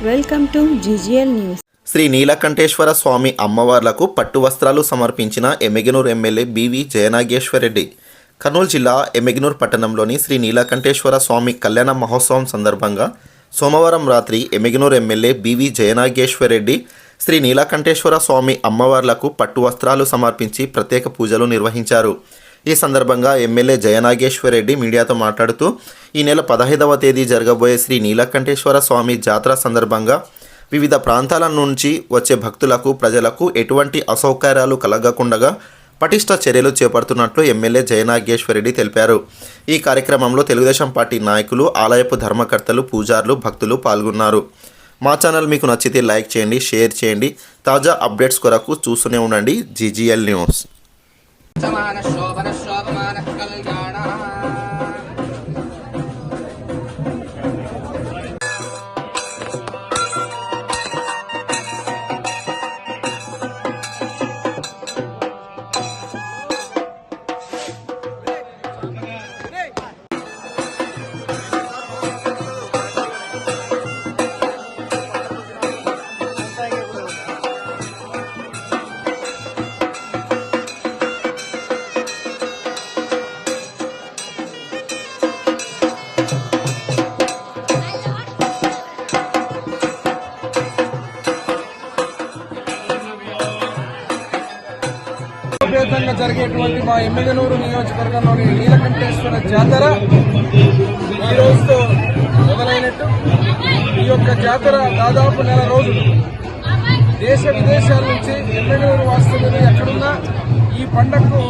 Welcome to GGL news. Shri Neelakanteshwara Swamy అమ్మవార్లకు పట్టు వస్త్రాలు సమర్పించిన ఎమ్మిగనూరు ఎమ్మెల్యే బివి జయనాగేశ్వరరెడ్డి. కర్నూలు జిల్లా ఎమ్మిగనూరు పట్టణంలోని శ్రీ నీలకంఠేశ్వర స్వామి కళ్యాణ మహోత్సవం సందర్భంగా సోమవారం రాత్రి ఎమ్మిగనూరు ఎమ్మెల్యే బివి జయనాగేశ్వరరెడ్డి శ్రీ నీలకంఠేశ్వర స్వామి అమ్మవార్లకు పట్టు వస్త్రాలు సమర్పించి ప్రత్యేక పూజలు నిర్వహించారు. ఈ సందర్భంగా ఎమ్మెల్యే జయనాగేశ్వరరెడ్డి మీడియాతో మాట్లాడుతూ ఈ నెల 15వ తేదీ జరగబోయే శ్రీ నీలకంఠేశ్వర స్వామి జాతర సందర్భంగా వివిధ ప్రాంతాల నుంచి వచ్చే భక్తులకు ప్రజలకు ఎటువంటి అసౌకర్యాలు కలగకుండా పటిష్ట చర్యలు చేపడుతున్నట్లు ఎమ్మెల్యే జయనాగేశ్వరరెడ్డి తెలిపారు. ఈ కార్యక్రమంలో తెలుగుదేశం పార్టీ నాయకులు, ఆలయపు ధర్మకర్తలు, పూజారులు, భక్తులు పాల్గొన్నారు. మా ఛానల్ మీకు నచ్చితే లైక్ చేయండి, షేర్ చేయండి. తాజా అప్డేట్స్ కొరకు చూస్తూనే ఉండండి GGL న్యూస్. పేతంగా జరిగేటువంటి మా ఎమ్మిగనూరు నియోజకవర్గంలోని నీలకంఠేశ్వర జాతర ఈ రోజుతో మొదలైనట్టు ఈ యొక్క జాతర దాదాపు నెల రోజులు దేశ విదేశాల నుంచి ఎమ్మిగనూరు వాస్తవ్యులు ఎక్కడున్నా ఈ పండగకు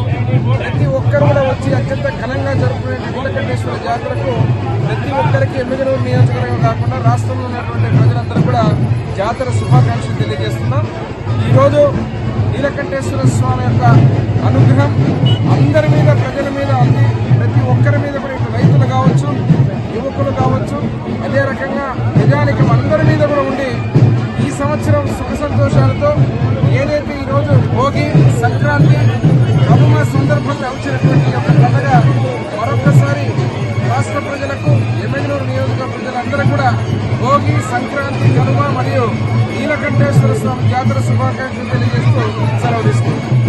ప్రతి ఒక్కరు కూడా వచ్చి అత్యంత ఘనంగా జరుపుకునే నీలకంఠేశ్వర జాతరకు ప్రతి ఒక్కరికి ఎమ్మిగనూరు నియోజకవర్గం కాకుండా రాష్ట్రంలో ఉన్నటువంటి ప్రజలందరూ కూడా జాతర శుభాకాంక్షలు తెలియజేస్తున్నాం. ఈరోజు నీలకంఠేశ్వర స్వామి యొక్క అనుగ్రహం అందరి మీద, ప్రజల మీద ఉంది. ప్రతి ఒక్కరి మీద కూడా ఇటు రైతులు కావచ్చు, యువకులు కావచ్చు, అదే రకంగా ప్రజానికం అందరి మీద కూడా ఉండి ఈ సంవత్సరం సుఖ సంతోషాలతో ఏదైతే ఈరోజు భోగి, సంక్రాంతి, కనుమ సందర్భంగా వచ్చినటువంటి యొక్క పండుగ మరొక్కసారి రాష్ట్ర ప్రజలకు, ఎమ్మిగనూరు నియోజకవర్గ ప్రజలందరూ కూడా భోగి, సంక్రాంతి, కనుమ మరియు నీలకంఠేశ్వర స్వామి జాతర శుభాకాంక్షలు తెలియజేస్తూ సెలవు తీసుకుంటాం.